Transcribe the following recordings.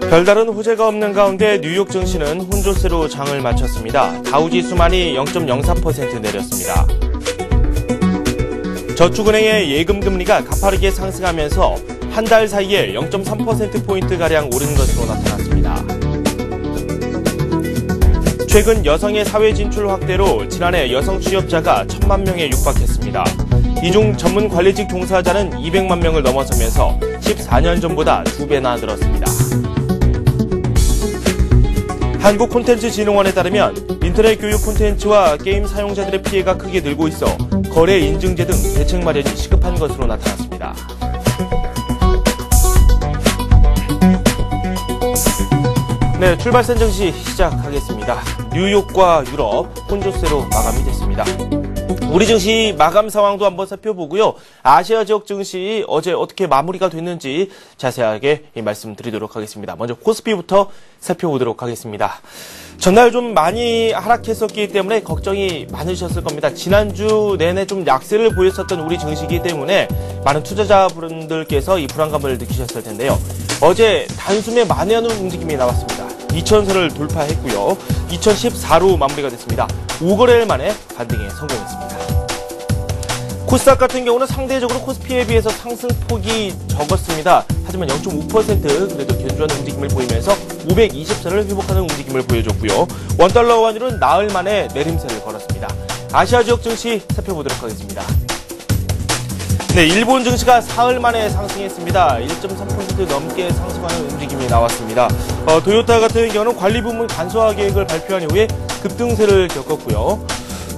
별다른 호재가 없는 가운데 뉴욕 증시는 혼조세로 장을 마쳤습니다. 다우지수만이 0.04% 내렸습니다. 저축은행의 예금 금리가 가파르게 상승하면서 한 달 사이에 0.3%포인트가량 오른 것으로 나타났습니다. 최근 여성의 사회 진출 확대로 지난해 여성 취업자가 1,000만 명에 육박했습니다. 이 중 전문 관리직 종사자는 200만 명을 넘어서면서 14년 전보다 2배나 늘었습니다. 한국콘텐츠진흥원에 따르면 인터넷 교육 콘텐츠와 게임 사용자들의 피해가 크게 늘고 있어 거래 인증제 등 대책 마련이 시급한 것으로 나타났습니다. 네, 출발선 증시 시작하겠습니다. 뉴욕과 유럽 혼조세로 마감이 됐습니다. 우리 증시 마감 상황도 한번 살펴보고요. 아시아 지역 증시 어제 어떻게 마무리가 됐는지 자세하게 말씀드리도록 하겠습니다. 먼저 코스피부터 살펴보도록 하겠습니다. 전날 좀 많이 하락했었기 때문에 걱정이 많으셨을 겁니다. 지난주 내내 좀 약세를 보였었던 우리 증시이기 때문에 많은 투자자분들께서 이 불안감을 느끼셨을 텐데요. 어제 단숨에 만회하는 움직임이 나왔습니다. 2000선을 돌파했고요. 2014로 마무리가 됐습니다. 5거래일 만에 반등에 성공했습니다. 코스닥 같은 경우는 상대적으로 코스피에 비해서 상승폭이 적었습니다. 하지만 0.5% 그래도 견조한 움직임을 보이면서 520선을 회복하는 움직임을 보여줬고요. 원달러 환율은 나흘 만에 내림세를 걸었습니다. 아시아 지역 증시 살펴보도록 하겠습니다. 네, 일본 증시가 사흘 만에 상승했습니다. 1.3% 넘게 상승하는 움직임이 나왔습니다. 도요타 같은 경우는 관리부문 간소화 계획을 발표한 이후에 급등세를 겪었고요.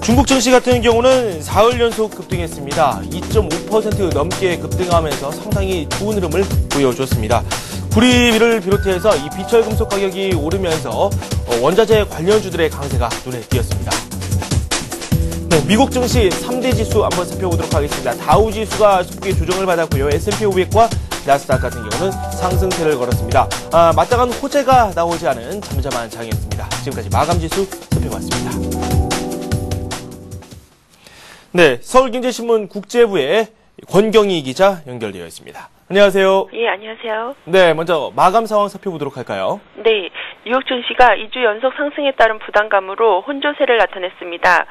중국 증시 같은 경우는 사흘 연속 급등했습니다. 2.5% 넘게 급등하면서 상당히 좋은 흐름을 보여줬습니다. 구리를 비롯해서 이 비철금속 가격이 오르면서 원자재 관련주들의 강세가 눈에 띄었습니다. 네, 미국 증시 3대 지수 한번 살펴보도록 하겠습니다. 다우지수가 소폭의 조정을 받았고요. S&P 500과 나스닥 같은 경우는 상승세를 걸었습니다. 마땅한 호재가 나오지 않은 잠잠한 장이었습니다. 지금까지 마감지수 살펴봤습니다. 네, 서울경제신문 국제부의 권경희 기자 연결되어 있습니다. 안녕하세요. 예, 안녕하세요. 네, 먼저 마감 상황 살펴보도록 할까요? 네, 뉴욕 증시가 2주 연속 상승에 따른 부담감으로 혼조세를 나타냈습니다.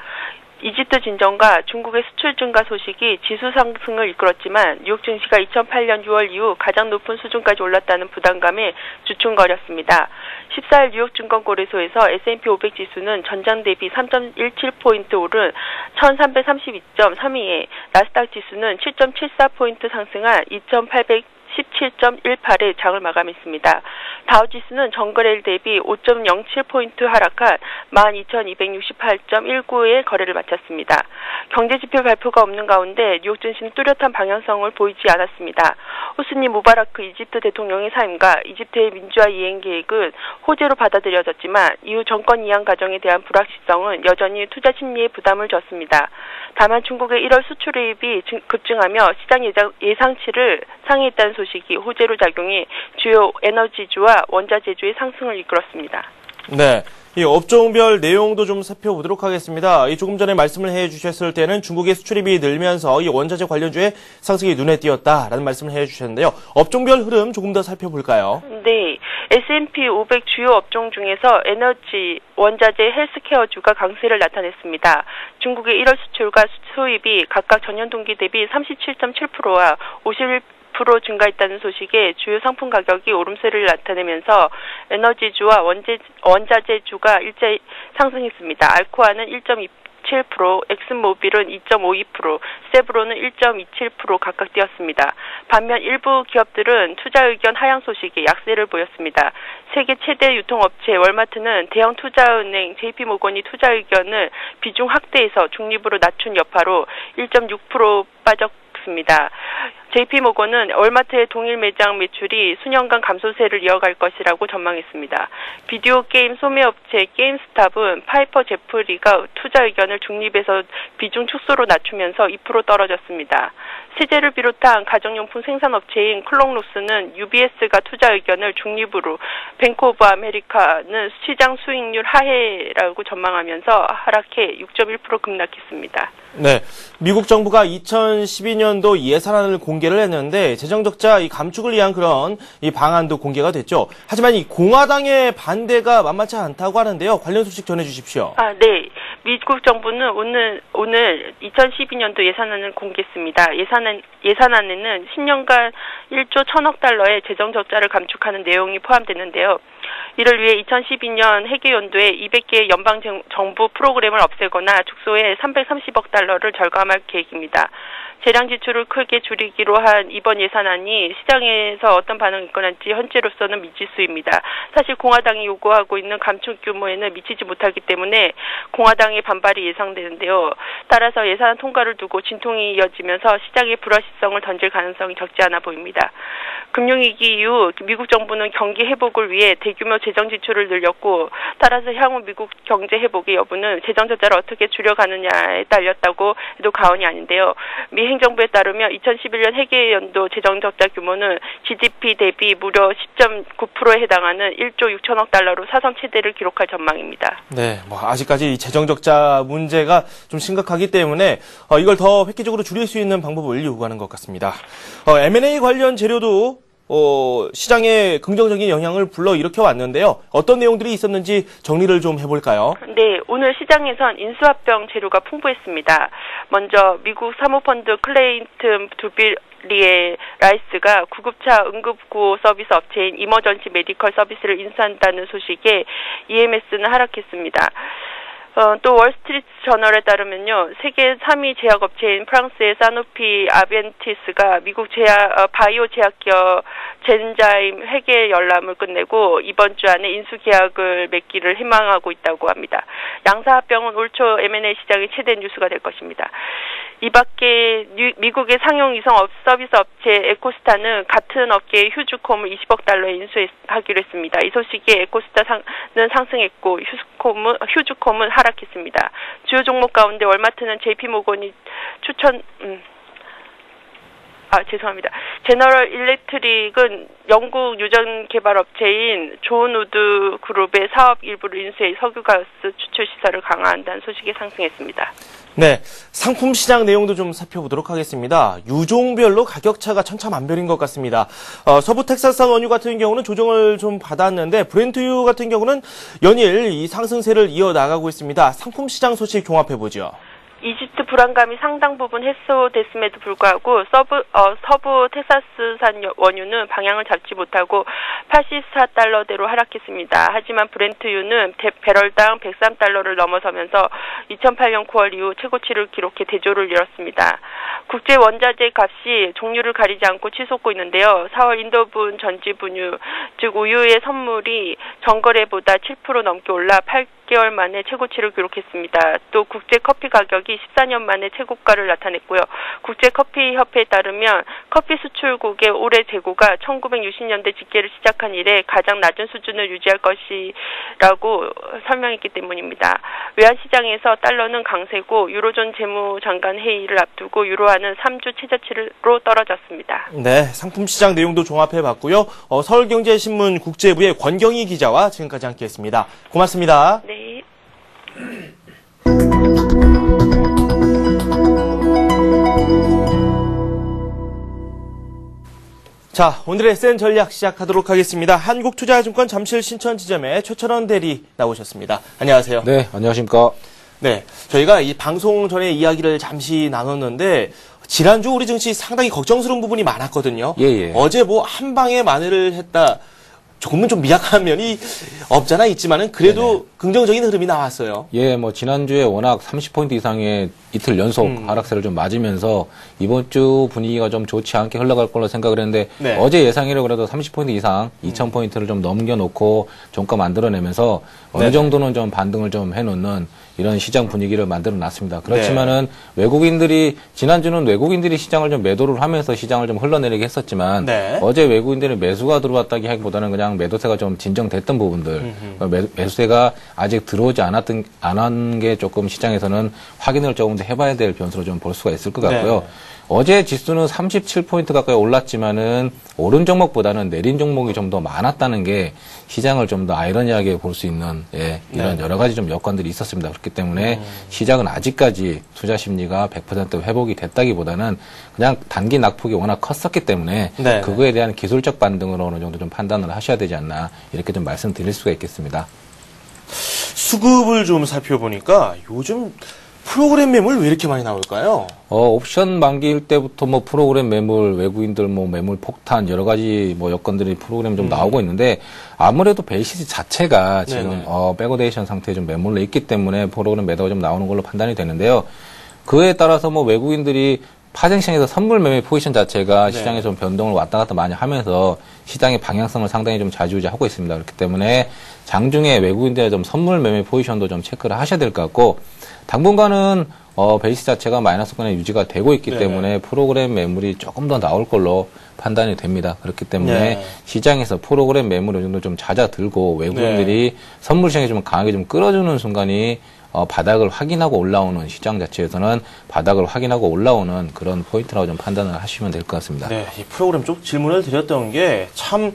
이집트 진정과 중국의 수출 증가 소식이 지수 상승을 이끌었지만 뉴욕 증시가 2008년 6월 이후 가장 높은 수준까지 올랐다는 부담감에 주춤거렸습니다. 14일 뉴욕 증권거래소에서 S&P 500 지수는 전장 대비 3.17포인트 오른 1332.32에 나스닥 지수는 7.74포인트 상승한 2817.18의 장을 마감했습니다. 다우지수는 전거래일 대비 5.07포인트 하락한 12,268.19의 거래를 마쳤습니다. 경제지표 발표가 없는 가운데 뉴욕 증시는 뚜렷한 방향성을 보이지 않았습니다. 호스니 무바라크 이집트 대통령의 사임과 이집트의 민주화 이행 계획은 호재로 받아들여졌지만 이후 정권 이양 과정에 대한 불확실성은 여전히 투자 심리에 부담을 줬습니다. 다만 중국의 1월 수출입이 급증하며 시장 예상치를 상회했다는 소식이 호재로 작용해 주요 에너지주와 원자재주의 상승을 이끌었습니다. 네, 이 업종별 내용도 좀 살펴보도록 하겠습니다. 조금 전에 말씀을 해주셨을 때는 중국의 수출입이 늘면서 이 원자재 관련주의 상승이 눈에 띄었다라는 말씀을 해주셨는데요. 업종별 흐름 조금 더 살펴볼까요? 네, S&P 500 주요 업종 중에서 에너지, 원자재, 헬스케어주가 강세를 나타냈습니다. 중국의 1월 수출과 수입이 각각 전년 동기 대비 37.7%와 51% 증가했다는 소식에 주요 상품 가격이 오름세를 나타내면서 에너지주와 원자재주가 일제히 상승했습니다. 알코아는 1.27%, 엑슨모빌은 2.52%, 세브론은 1.27% 각각 뛰었습니다. 반면 일부 기업들은 투자 의견 하향 소식에 약세를 보였습니다. 세계 최대 유통업체 월마트는 대형 투자은행 JP모건이 투자 의견을 비중 확대해서 중립으로 낮춘 여파로 1.6% 빠졌습니다. JP모건은 월마트의 동일 매장 매출이 수년간 감소세를 이어갈 것이라고 전망했습니다. 비디오 게임 소매업체 게임스탑은 파이퍼 제프리가 투자 의견을 중립에서 비중 축소로 낮추면서 2% 떨어졌습니다. 세제를 비롯한 가정용품 생산업체인 클록로스는 UBS가 투자 의견을 중립으로, 뱅크 오브 아메리카는 시장 수익률 하해라고 전망하면서 하락해 6.1% 급락했습니다. 네, 미국 정부가 2012년도 예산안을 공개를 했는데 재정적자 이 감축을 위한 그런 이 방안도 공개가 됐죠. 하지만 이 공화당의 반대가 만만치 않다고 하는데요. 관련 소식 전해주십시오. 네. 미국 정부는 오늘 2012년도 예산안을 공개했습니다. 예산안에는 10년간 1조 1,000억 달러의 재정 적자를 감축하는 내용이 포함되는데요. 이를 위해 2012년 회계연도에 200개의 연방 정부 프로그램을 없애거나 축소해 330억 달러를 절감할 계획입니다. 재량 지출을 크게 줄이기로 한 이번 예산안이 시장에서 어떤 반응이 있거나지 현재로서는 미지수입니다. 사실 공화당이 요구하고 있는 감축 규모에는 미치지 못하기 때문에 공화당의 반발이 예상되는데요. 따라서 예산안 통과를 두고 진통이 이어지면서 시장에 불확실성을 던질 가능성이 적지 않아 보입니다. 금융위기 이후 미국 정부는 경기 회복을 위해 대규모 재정 지출을 늘렸고, 따라서 향후 미국 경제 회복의 여부는 재정 적자를 어떻게 줄여가느냐에 달렸다고 해도 과언이 아닌데요. 미 행정부에 따르면 2011년 회계연도 재정 적자 규모는 GDP 대비 무려 10.9%에 해당하는 1조 6천억 달러로 사상 최대를 기록할 전망입니다. 네, 아직까지 이 재정 적자 문제가 좀 심각하기 때문에 이걸 더 획기적으로 줄일 수 있는 방법을 요구하는 것 같습니다. M&A 관련 재료도 시장에 긍정적인 영향을 불러일으켜 왔는데요. 어떤 내용들이 있었는지 정리를 좀 해볼까요? 네, 오늘 시장에선 인수합병 재료가 풍부했습니다. 먼저 미국 사모펀드 클레인튼 두빌리에 라이스가 구급차 응급구호 서비스 업체인 이머전시 메디컬 서비스를 인수한다는 소식에 EMS는 하락했습니다. 또 월스트리트 저널에 따르면요, 세계 3위 제약업체인 프랑스의 사노피 아벤티스가 미국 바이오 제약기업 젠자임 회계 열람을 끝내고 이번 주 안에 인수 계약을 맺기를 희망하고 있다고 합니다. 양사합병은 올 초 M&A 시장의 최대 뉴스가 될 것입니다. 이 밖에 미국의 상용 위성 서비스 업체 에코스타는 같은 업계의 휴즈콤을 20억 달러에 인수하기로 했습니다. 이 소식에 에코스타는 상승했고 휴즈콤은 하락했습니다. 주요 종목 가운데 월마트는 JP모건이 제너럴 일렉트릭은 영국 유전 개발 업체인 존 우드 그룹의 사업 일부를 인수해 석유가스 추출 시설을 강화한다는 소식이 상승했습니다. 네, 상품 시장 내용도 좀 살펴보도록 하겠습니다. 유종별로 가격차가 천차만별인 것 같습니다. 서부 텍사스산 원유 같은 경우는 조정을 좀 받았는데 브렌트유 같은 경우는 연일 이 상승세를 이어나가고 있습니다. 상품 시장 소식 종합해보죠. 이집트 불안감이 상당 부분 해소됐음에도 불구하고 서부 텍사스산 원유는 방향을 잡지 못하고 84달러대로 하락했습니다. 하지만 브렌트유는 배럴당 103달러를 넘어서면서 2008년 9월 이후 최고치를 기록해 대조를 이뤘습니다. 국제 원자재 값이 종류를 가리지 않고 치솟고 있는데요. 4월 인도분 전지 분유, 즉 우유의 선물이 전거래보다 7% 넘게 올라 8개월 만에 최고치를 기록했습니다. 또 국제 커피 가격이 14년 만에 최고가를 나타냈고요. 국제커피협회에 따르면 커피 수출국의 올해 재고가 1960년대 집계를 시작한 이래 가장 낮은 수준을 유지할 것이라고 설명했기 때문입니다. 외환시장에서 달러는 강세고 유로존 재무장관 회의를 앞두고 유로화는 3주 최저치로 떨어졌습니다. 네, 상품시장 내용도 종합해봤고요. 서울경제신문 국제부의 권경희 기자와 지금까지 함께했습니다. 고맙습니다. 네. 자, 오늘의 SN 전략 시작하도록 하겠습니다. 한국투자증권 잠실 신천지점의 최철원 대리 나오셨습니다. 안녕하세요. 네, 안녕하십니까. 네, 저희가 이 방송 전에 이야기를 잠시 나눴는데 지난주 우리 증시 상당히 걱정스러운 부분이 많았거든요. 예. 어제 한 방에 만회를 했다. 조금은 좀 미약한 면이 없잖아 있지만은 그래도 네네. 긍정적인 흐름이 나왔어요. 예, 지난주에 워낙 30포인트 이상의 이틀 연속 하락세를 좀 맞으면서 이번 주 분위기가 좀 좋지 않게 흘러갈 걸로 생각을 했는데 네. 어제 예상이라 그래도 30포인트 이상 2000포인트를 좀 넘겨놓고 종가 만들어내면서 어느 정도는 좀 반등을 좀 해놓는 이런 시장 분위기를 만들어 놨습니다. 그렇지만은 지난주는 외국인들이 시장을 좀 매도를 하면서 시장을 좀 흘러내리게 했었지만 어제 외국인들은 매수가 들어왔다기 하기보다는 그냥 매도세가 좀 진정됐던 부분들 매수세가 아직 들어오지 않은 게 조금 시장에서는 확인을 조금 더 해봐야 될 변수로 좀 볼 수가 있을 것 같고요. 어제 지수는 37포인트 가까이 올랐지만은 오른 종목보다는 내린 종목이 좀 더 많았다는 게 시장을 좀 더 아이러니하게 볼 수 있는 이런 여러 가지 좀 여건들이 있었습니다. 그렇기 때문에 시장은 아직까지 투자 심리가 100% 회복이 됐다기보다는 그냥 단기 낙폭이 워낙 컸었기 때문에 그거에 대한 기술적 반등으로 어느 정도 좀 판단을 하셔야 되지 않나 이렇게 좀 말씀드릴 수가 있겠습니다. 수급을 좀 살펴보니까 요즘 프로그램 매물 왜 이렇게 많이 나올까요? 옵션 만기일 때부터 뭐 프로그램 매물, 외국인들 뭐 매물 폭탄 여러 가지 뭐 여건들이 프로그램 좀 나오고 있는데 아무래도 베이시스 자체가 지금 백어데이션 상태에 좀 매몰려 있기 때문에 프로그램 매도가 좀 나오는 걸로 판단이 되는데요. 그에 따라서 뭐 외국인들이 파생시장에서 선물 매매 포지션 자체가 시장에 좀 변동을 왔다 갔다 많이 하면서 시장의 방향성을 상당히 좀 좌지우지하고 있습니다. 그렇기 때문에 장중에 외국인들의 좀 선물 매매 포지션도 좀 체크를 하셔야 될 것 같고 당분간은 베이스 자체가 마이너스권에 유지가 되고 있기 때문에 프로그램 매물이 조금 더 나올 걸로 판단이 됩니다. 그렇기 때문에 시장에서 프로그램 매물 어느 정도 좀 잦아들고 외국인들이 선물 시장에 좀 강하게 좀 끌어주는 순간이 바닥을 확인하고 올라오는 시장 자체에서는 바닥을 확인하고 올라오는 그런 포인트라고 좀 판단을 하시면 될 것 같습니다. 네, 이 프로그램 쪽 질문을 드렸던 게 참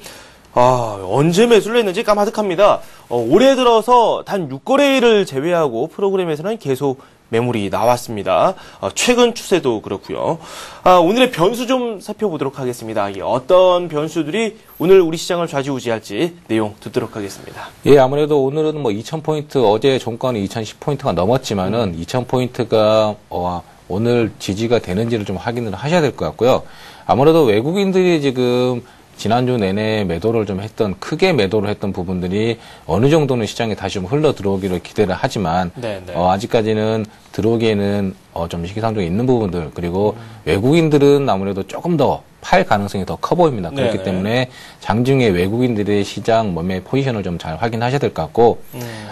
언제 매수를 했는지 까마득합니다. 올해 들어서 단 6거래일을 제외하고 프로그램에서는 계속 매물이 나왔습니다. 최근 추세도 그렇고요. 오늘의 변수 좀 살펴보도록 하겠습니다. 어떤 변수들이 오늘 우리 시장을 좌지우지할지 내용 듣도록 하겠습니다. 예, 아무래도 오늘은 뭐 2000포인트, 어제 종가는 2010포인트가 넘었지만은 2000포인트가 오늘 지지가 되는지를 좀 확인을 하셔야 될 것 같고요. 아무래도 외국인들이 지금 지난주 내내 매도를 좀 했던, 크게 매도를 했던 부분들이 어느 정도는 시장에 다시 좀 흘러 들어오기를 기대를 하지만, 아직까지는 들어오기에는 좀 시기상조에 있는 부분들, 그리고 외국인들은 아무래도 조금 더 팔 가능성이 더 커 보입니다. 그렇기 때문에 장중에 외국인들의 시장 매매 포지션을 좀 잘 확인하셔야 될 것 같고,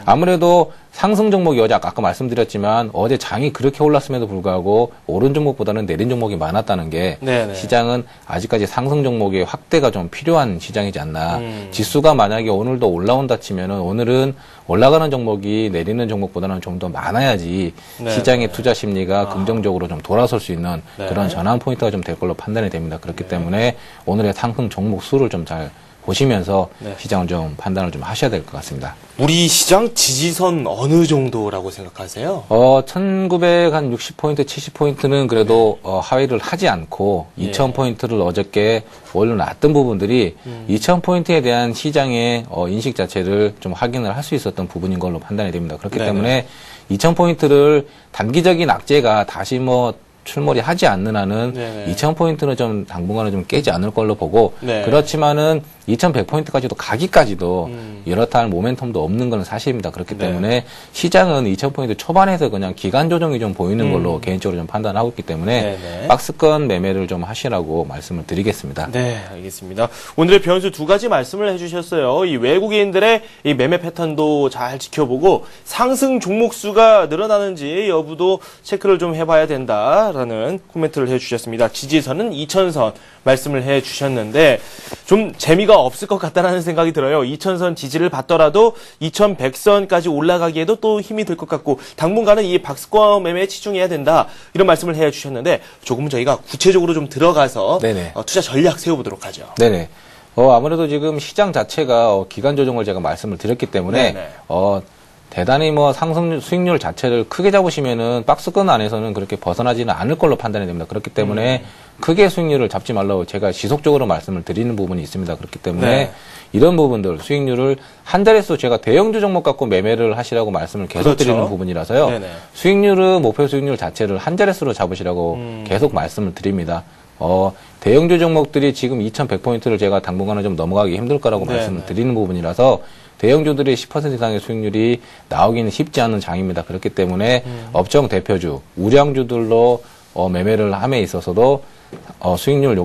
아무래도 상승 종목이 어제 아까 말씀드렸지만 어제 장이 그렇게 올랐음에도 불구하고 오른 종목보다는 내린 종목이 많았다는 게 시장은 아직까지 상승 종목의 확대가 좀 필요한 시장이지 않나. 지수가 만약에 오늘도 올라온다 치면은 오늘은 올라가는 종목이 내리는 종목보다는 좀 더 많아야지 시장의 투자 심리가 긍정적으로 좀 돌아설 수 있는 그런 전환 포인트가 좀 될 걸로 판단이 됩니다. 그렇기 때문에 오늘의 상승 종목 수를 좀 잘 보시면서 시장을 좀 판단을 좀 하셔야 될 것 같습니다. 우리 시장 지지선 어느 정도라고 생각하세요? 1960포인트, 70포인트는 그래도 하회를 하지 않고 2000포인트를 어저께 올려놨던 부분들이 2000포인트에 대한 시장의 인식 자체를 좀 확인을 할 수 있었던 부분인 걸로 판단이 됩니다. 그렇기 때문에 2000포인트를 단기적인 악재가 다시 출몰이 하지 않는 한은 2000포인트는 좀 당분간은 좀 깨지 않을 걸로 보고 그렇지만은 2100포인트까지도 가기까지도 이렇다 할 모멘텀도 없는 건 사실입니다. 그렇기 때문에 시장은 2000포인트 초반에서 그냥 기간 조정이 좀 보이는 걸로 개인적으로 좀 판단하고 있기 때문에 박스권 매매를 좀 하시라고 말씀을 드리겠습니다. 네, 알겠습니다. 오늘의 변수 두 가지 말씀을 해주셨어요. 이 외국인들의 이 매매 패턴도 잘 지켜보고 상승 종목 수가 늘어나는지 여부도 체크를 좀 해봐야 된다라는 코멘트를 해주셨습니다. 지지선은 2000선 말씀을 해주셨는데 좀 재미가 없을 것 같다는 생각이 들어요. 2000선 지지를 받더라도 2100선까지 올라가기에도 또 힘이 들 것 같고 당분간은 이 박스권 매매에 치중해야 된다 이런 말씀을 해주셨는데 조금 저희가 구체적으로 좀 들어가서 투자 전략 세워보도록 하죠. 네네. 아무래도 지금 시장 자체가 기간 조정을 제가 말씀을 드렸기 때문에 대단히 상승 수익률 자체를 크게 잡으시면은 박스권 안에서는 그렇게 벗어나지는 않을 걸로 판단이 됩니다. 그렇기 때문에 크게 수익률을 잡지 말라고 제가 지속적으로 말씀을 드리는 부분이 있습니다. 그렇기 때문에 이런 부분들 수익률을 한 자릿수 제가 대형주 종목 갖고 매매를 하시라고 말씀을 계속 드리는 부분이라서요. 수익률은 목표 수익률 자체를 한 자릿수로 잡으시라고 계속 말씀을 드립니다. 대형주 종목들이 지금 2100포인트를 제가 당분간은 좀 넘어가기 힘들 거라고 말씀을 드리는 부분이라서 대형주들의 10% 이상의 수익률이 나오기는 쉽지 않은 장입니다. 그렇기 때문에 업종 대표주, 우량주들로 매매를 함에 있어서도 수익률,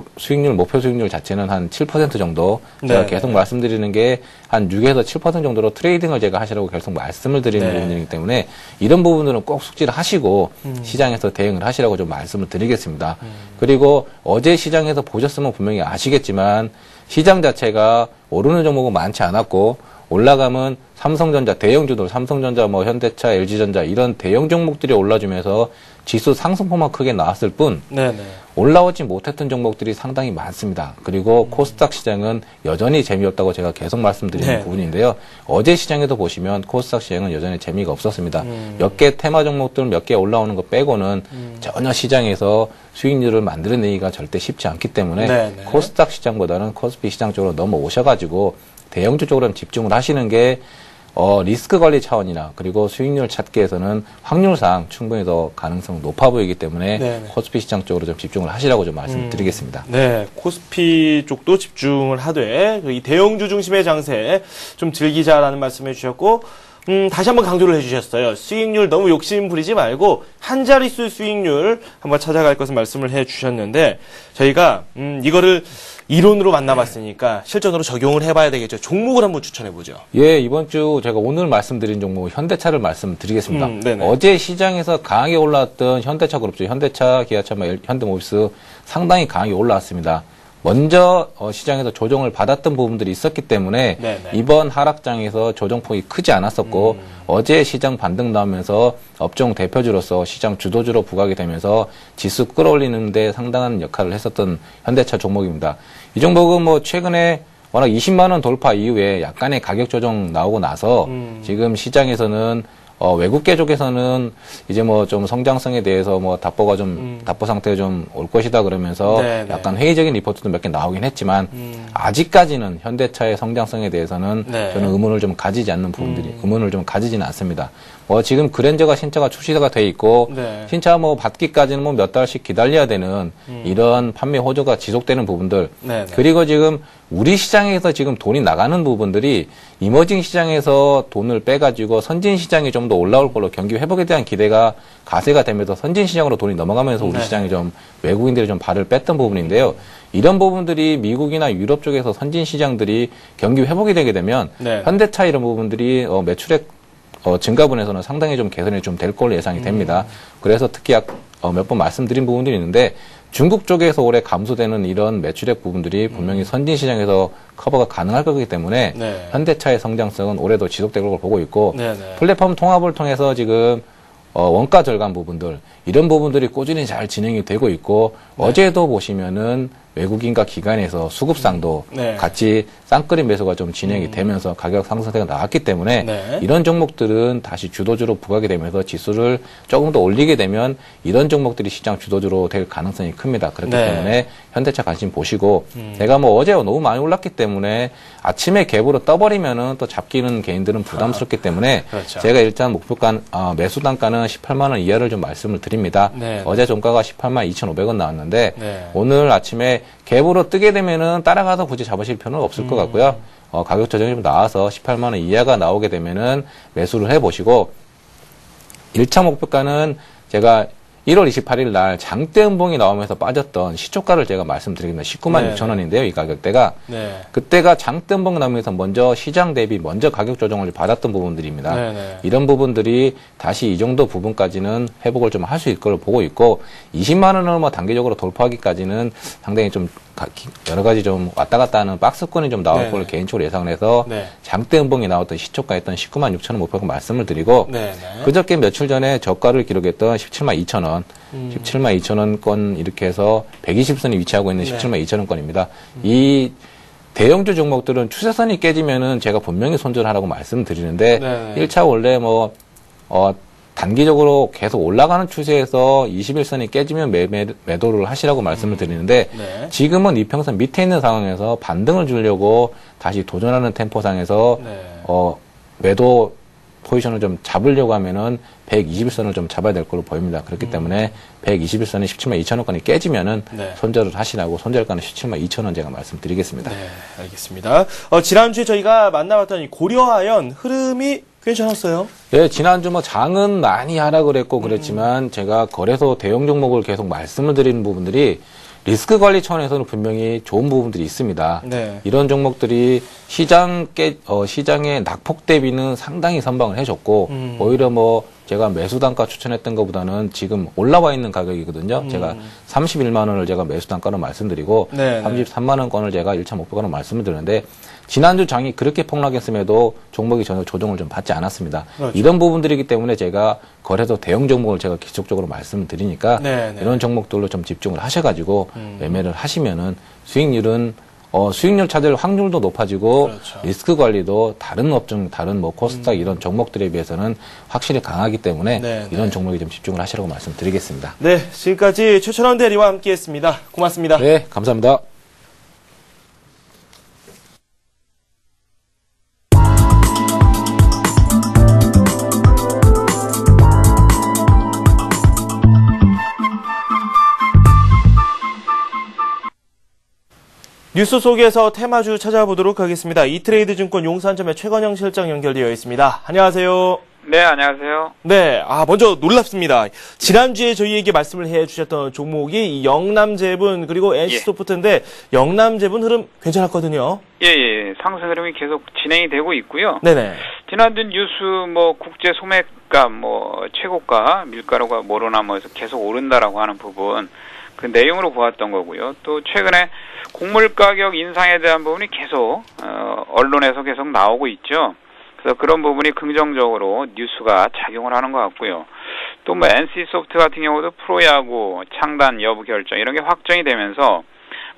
목표 수익률 자체는 한 7% 정도 제가 계속 말씀드리는 게 한 6에서 7% 정도로 트레이딩을 제가 하시라고 계속 말씀을 드리는 부분이기 때문에 이런 부분들은 꼭 숙지를 하시고 시장에서 대응을 하시라고 좀 말씀을 드리겠습니다. 그리고 어제 시장에서 보셨으면 분명히 아시겠지만 시장 자체가 오르는 종목은 많지 않았고 올라가면 삼성전자 대형주들, 삼성전자, 뭐 현대차, LG전자 이런 대형 종목들이 올라주면서 지수 상승폭만 크게 나왔을 뿐 네네. 올라오지 못했던 종목들이 상당히 많습니다. 그리고 코스닥 시장은 여전히 재미없다고 제가 계속 말씀드리는 네. 부분인데요. 어제 시장에도 보시면 코스닥 시장은 여전히 재미가 없었습니다. 몇 개 테마 종목들 몇 개 올라오는 거 빼고는 전혀 시장에서 수익률을 만들어내기가 절대 쉽지 않기 때문에 네네. 코스닥 시장보다는 코스피 시장 쪽으로 넘어오셔가지고 대형주 쪽으로 집중을 하시는 게 리스크 관리 차원이나 그리고 수익률 찾기에서는 확률상 충분히 더 가능성 높아 보이기 때문에 네네. 코스피 시장 쪽으로 좀 집중을 하시라고 좀 말씀드리겠습니다. 네, 코스피 쪽도 집중을 하되 이 대형주 중심의 장세 좀 즐기자라는 말씀해 주셨고 다시 한번 강조를 해주셨어요. 수익률 너무 욕심 부리지 말고 한 자릿수 수익률 한번 찾아갈 것을 말씀을 해주셨는데 저희가 이거를 이론으로 만나봤으니까 실전으로 적용을 해봐야 되겠죠. 종목을 한번 추천해보죠. 예, 이번 주 제가 오늘 말씀드린 종목 현대차를 말씀드리겠습니다. 어제 시장에서 강하게 올라왔던 현대차 그룹주, 현대차, 기아차, 현대모비스 상당히 강하게 올라왔습니다. 먼저 시장에서 조정을 받았던 부분들이 있었기 때문에 네네. 이번 하락장에서 조정폭이 크지 않았었고 어제 시장 반등 나오면서 업종 대표주로서 시장 주도주로 부각이 되면서 지수 끌어올리는 데 상당한 역할을 했었던 현대차 종목입니다. 이 종목은 뭐 최근에 워낙 20만 원 돌파 이후에 약간의 가격 조정 나오고 나서 지금 시장에서는 외국계 쪽에서는 이제 뭐 좀 성장성에 대해서 뭐 답보가 좀 답보 상태가 좀 올 것이다 그러면서 네네. 약간 회의적인 리포트도 몇 개 나오긴 했지만 아직까지는 현대차의 성장성에 대해서는 네. 저는 의문을 좀 가지지 않는 부분들이 의문을 좀 가지지는 않습니다. 지금 그랜저가 신차가 출시가 돼 있고 네. 신차 뭐 받기까지는 뭐 몇 달씩 기다려야 되는 이런 판매 호조가 지속되는 부분들 네네. 그리고 지금 우리 시장에서 지금 돈이 나가는 부분들이 이머징 시장에서 돈을 빼가지고 선진 시장이 좀 더 올라올 걸로 경기 회복에 대한 기대가 가세가 되면서 선진 시장으로 돈이 넘어가면서 우리 네. 시장이 좀 외국인들이 좀 발을 뺐던 부분인데요. 이런 부분들이 미국이나 유럽 쪽에서 선진 시장들이 경기 회복이 되게 되면 네. 현대차 이런 부분들이 매출액 증가분에서는 상당히 좀 개선이 좀 될 걸로 예상이 됩니다. 그래서 특히 몇 번 말씀드린 부분들이 있는데 중국 쪽에서 올해 감소되는 이런 매출액 부분들이 분명히 선진 시장에서 커버가 가능할 거기 때문에 네. 현대차의 성장성은 올해도 지속될 걸 보고 있고 네네. 플랫폼 통합을 통해서 지금 원가 절감 부분들 이런 부분들이 꾸준히 잘 진행이 되고 있고 어제도 보시면은 외국인과 기관에서 수급상도 네. 같이 쌍끌이 매수가 좀 진행이 되면서 가격 상승세가 나왔기 때문에 네. 이런 종목들은 다시 주도주로 부각이 되면서 지수를 조금 더 올리게 되면 이런 종목들이 시장 주도주로 될 가능성이 큽니다. 그렇기 네. 때문에 현대차 관심 보시고 제가 뭐 어제 너무 많이 올랐기 때문에 아침에 갭으로 떠버리면은 또 잡기는 개인들은 부담스럽기 때문에 그렇죠. 제가 일단 목표가 매수 단가는 18만 원 이하를 좀 말씀을 드립니다. 네. 어제 종가가 18만 2,500원 나왔는데 네. 오늘 아침에 갭으로 뜨게 되면은 따라가서 굳이 잡으실 필요는 없을 것 같고요. 가격 조정이 좀 나와서 18만 원 이하가 나오게 되면은 매수를 해보시고 1차 목표가는 제가 1월 28일 날 장대 음봉이 나오면서 빠졌던 시초가를 제가 말씀드리겠습니다. 19만 네. 6천 원인데요. 이 가격대가. 네. 그때가 장대 음봉 나오면서 먼저 시장 대비 먼저 가격 조정을 받았던 부분들입니다. 네네. 이런 부분들이 다시 이 정도 부분까지는 회복을 좀 할 수 있을 걸로 보고 있고 20만 원을 뭐 단기적으로 돌파하기까지는 상당히 좀 여러 가지 좀 왔다 갔다 하는 박스권이 좀 나올 네. 걸로 개인적으로 예상을 해서 네. 장대 음봉이 나왔던 시초가였던 19만 6천 원 목표가 말씀을 드리고 네네. 그저께 며칠 전에 저가를 기록했던 17만 2천 원, 17만 2천 원권 이렇게 해서 120선이 위치하고 있는 네. 17만 2천 원권입니다. 이 대형주 종목들은 추세선이 깨지면은 제가 분명히 손절하라고 말씀드리는데 네. 1차 원래 단기적으로 계속 올라가는 추세에서 21선이 깨지면 매도를 하시라고 말씀을 드리는데 네. 지금은 이평선 밑에 있는 상황에서 반등을 주려고 다시 도전하는 템포상에서 네. 매도 포지션을 좀 잡으려고 하면은 121선을 좀 잡아야 될 걸로 보입니다. 그렇기 때문에 121선이 17만 2천 원권이 깨지면은 네. 손절을 하시라고 손절가는 17만 2천 원 제가 말씀드리겠습니다. 네, 알겠습니다. 지난주에 저희가 만나봤던 이 고려아연 흐름이 괜찮았어요. 예, 지난주 장은 많이 하락을 했고 그랬지만 제가 거래소 대형 종목을 계속 말씀을 드리는 부분들이 리스크 관리 차원에서는 분명히 좋은 부분들이 있습니다. 네. 이런 종목들이 시장의 낙폭 대비는 상당히 선방을 해줬고 오히려 제가 매수 단가 추천했던 것보다는 지금 올라와 있는 가격이거든요. 제가 31만 원을 제가 매수 단가로 말씀드리고 네, 33만 원권을 제가 1차 목표가로 말씀을 드렸는데 지난주 장이 그렇게 폭락했음에도 종목이 전혀 조정을 좀 받지 않았습니다. 그렇죠. 이런 부분들이기 때문에 제가 거래소 대형 종목을 제가 계속적으로 말씀을 드리니까 이런 종목들로 좀 집중을 하셔가지고 매매를 하시면은 수익률은 수익률 찾을 확률도 높아지고 그렇죠. 리스크 관리도 다른 업종, 다른 뭐 코스닥 이런 종목들에 비해서는 확실히 강하기 때문에 이런 종목에 좀 집중을 하시라고 말씀드리겠습니다. 네, 지금까지 최철원 대리와 함께했습니다. 고맙습니다. 네, 감사합니다. 뉴스 속에서 테마주 찾아보도록 하겠습니다. 이트레이드 증권 용산점의 최건영 실장 연결되어 있습니다. 안녕하세요. 네, 안녕하세요. 네, 먼저 놀랍습니다. 지난주에 저희에게 말씀을 해주셨던 종목이 이 영남제분 그리고 NC소프트인데 영남제분 흐름 괜찮았거든요. 예. 상승 흐름이 계속 진행이 되고 있고요. 네네. 지난주 뉴스 국제 소매가 최고가 밀가루가 오르나면서 계속 오른다라고 하는 부분 그 내용으로 보았던 거고요. 또 최근에 곡물 가격 인상에 대한 부분이 계속 언론에서 계속 나오고 있죠. 그래서 그런 부분이 긍정적으로 뉴스가 작용을 하는 것 같고요. 또 NC소프트 같은 경우도 프로야구 창단 여부 결정 이런 게 확정이 되면서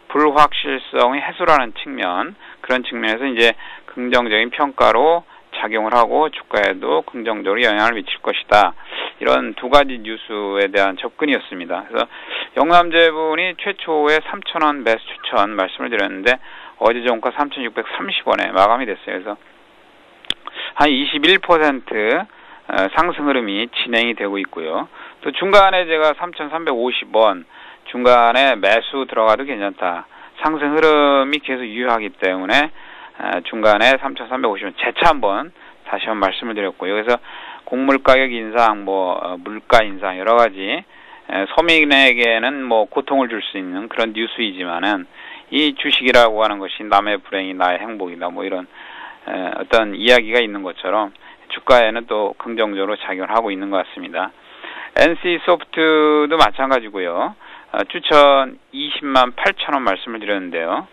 불확실성이 해소라는 측면 그런 측면에서 이제 긍정적인 평가로 작용을 하고 주가에도 긍정적으로 영향을 미칠 것이다. 이런 두 가지 뉴스에 대한 접근이었습니다. 그래서 영남제분이 최초에 3,000원 매수 추천 말씀을 드렸는데 어제 종가 3,630원에 마감이 됐어요. 그래서 한 21% 상승 흐름이 진행이 되고 있고요. 또 중간에 제가 3,350원 중간에 매수 들어가도 괜찮다. 상승 흐름이 계속 유효하기 때문에 중간에 3,350원 재차 한번 다시 한번 말씀을 드렸고요. 그래서 곡물 가격 인상, 물가 인상 여러 가지 서민에게는 고통을 줄 수 있는 그런 뉴스이지만은 이 주식이라고 하는 것이 남의 불행이 나의 행복이다. 이런 어떤 이야기가 있는 것처럼 주가에는 또 긍정적으로 작용을 하고 있는 것 같습니다. NC소프트도 마찬가지고요. 추천 20만 8천 원 말씀을 드렸는데요.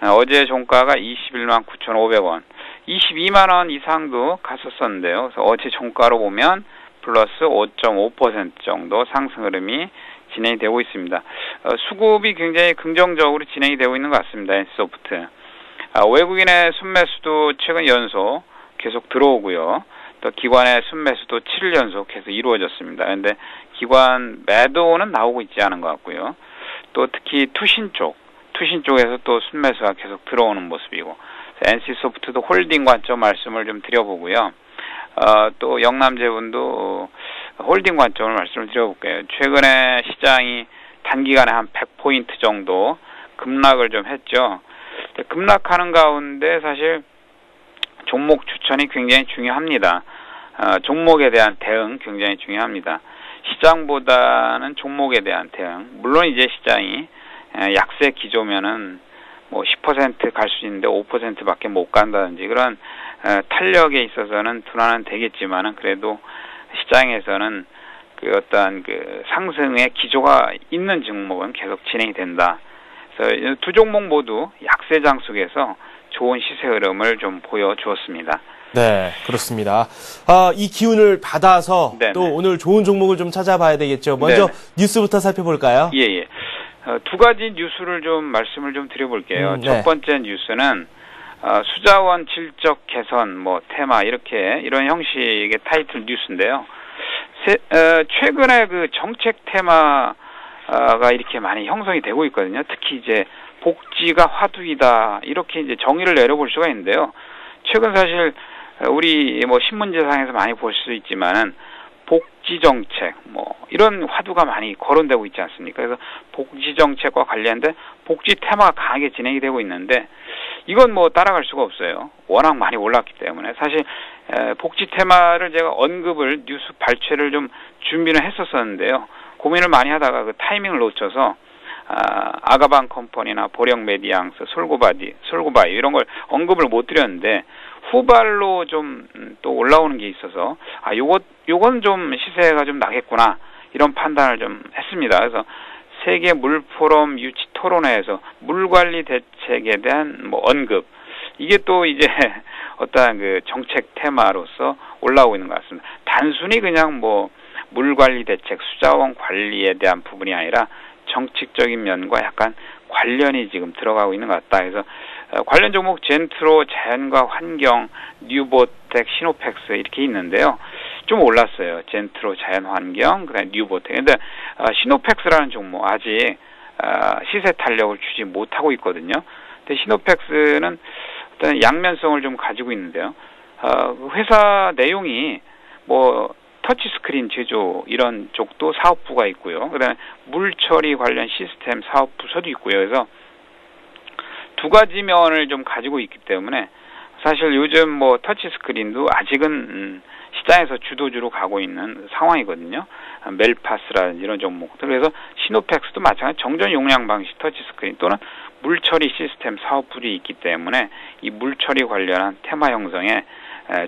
어제 종가가 21만 9,500원, 22만 원 이상도 갔었었는데요. 그래서 어제 종가로 보면 플러스 5.5% 정도 상승 흐름이 진행이 되고 있습니다. 수급이 굉장히 긍정적으로 진행이 되고 있는 것 같습니다. NC소프트. 외국인의 순매수도 최근 연속 계속 들어오고요. 또 기관의 순매수도 7일 연속 계속 이루어졌습니다. 그런데 기관 매도는 나오고 있지 않은 것 같고요. 또 특히 투신 쪽에서 또 순매수가 계속 들어오는 모습이고 NC소프트도 홀딩 관점 말씀을 좀 드려보고요. 또 영남제분도 홀딩 관점을 말씀을 드려볼게요. 최근에 시장이 단기간에 한 100포인트 정도 급락을 좀 했죠. 급락하는 가운데 사실 종목 추천이 굉장히 중요합니다. 종목에 대한 대응 굉장히 중요합니다. 시장보다는 종목에 대한 대응. 물론 이제 시장이 약세 기조면은 10% 갈 수 있는데 5%밖에 못 간다든지 그런 탄력에 있어서는 둔화는 되겠지만은 그래도 시장에서는 그 어떤 그 상승의 기조가 있는 종목은 계속 진행이 된다. 그래서 두 종목 모두 약세장 속에서 좋은 시세 흐름을 좀 보여주었습니다. 네, 그렇습니다. 이 기운을 받아서 네네. 또 오늘 좋은 종목을 좀 찾아봐야 되겠죠. 먼저 네네. 뉴스부터 살펴볼까요? 예. 두 가지 뉴스를 좀 말씀을 좀 드려볼게요. 네. 첫 번째 뉴스는 수자원 질적 개선, 테마 이런 형식의 타이틀 뉴스인데요. 최근에 그 정책 테마가 이렇게 많이 형성이 되고 있거든요. 특히 이제 복지가 화두이다 이렇게 이제 정의를 내려볼 수가 있는데요. 최근 사실 우리 신문지상에서 많이 볼 수 있지만은 복지 정책 이런 화두가 많이 거론되고 있지 않습니까? 그래서 복지 정책과 관련된 복지 테마가 강하게 진행이 되고 있는데 이건 따라갈 수가 없어요. 워낙 많이 올랐기 때문에 사실 복지 테마를 제가 언급을 뉴스 발췌를 좀 준비를 했었었는데요. 고민을 많이 하다가 그 타이밍을 놓쳐서 아가방 컴퍼니나 보령 메디앙스, 솔고바이 이런 걸 언급을 못 드렸는데 후발로 좀 또 올라오는 게 있어서 요건 좀 시세가 좀 나겠구나 이런 판단을 좀 했습니다. 그래서 세계 물포럼 유치 토론회에서 물관리 대책에 대한 언급 이게 또 이제 어떠한 그 정책 테마로서 올라오고 있는 것 같습니다. 단순히 그냥 뭐 물관리 대책, 수자원 관리에 대한 부분이 아니라 정책적인 면과 약간 관련이 지금 들어가고 있는 것 같다. 그래서 관련 종목 젠트로, 자연과 환경, 뉴보텍, 시노펙스 이렇게 있는데요. 좀 올랐어요. 젠트로, 자연환경, 그다음에 뉴보텍. 근데 시노펙스라는 종목 아직 시세 탄력을 주지 못하고 있거든요. 근데 시노펙스는 어떤 양면성을 좀 가지고 있는데요. 회사 내용이 뭐 터치스크린 제조 이런 쪽도 사업부가 있고요. 그다음에 물처리 관련 시스템 사업 부서도 있고요. 그래서 두 가지 면을 좀 가지고 있기 때문에 사실 요즘 뭐 터치스크린도 아직은 시장에서 주도주로 가고 있는 상황이거든요. 멜파스라든지 이런 종목들. 그래서 시노펙스도 마찬가지 정전 용량 방식 터치스크린 또는 물처리 시스템 사업부들이 있기 때문에 이 물처리 관련한 테마 형성에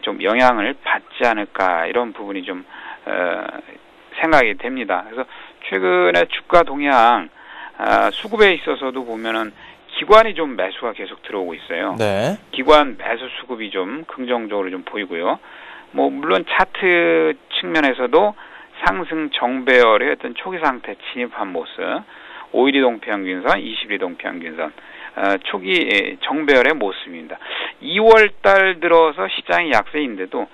좀 영향을 받지 않을까 이런 부분이 좀 생각이 됩니다. 그래서 최근에 주가 동향 수급에 있어서도 보면은 기관이 좀 매수가 계속 들어오고 있어요. 네. 기관 매수 수급이 좀 긍정적으로 좀 보이고요. 뭐 물론 차트 측면에서도 상승 정배열의 어떤 초기 상태 진입한 모습, 5일 이동 평균선, 20일 이동 평균선 초기 정배열의 모습입니다. 2월 달 들어서 시장이 약세인데도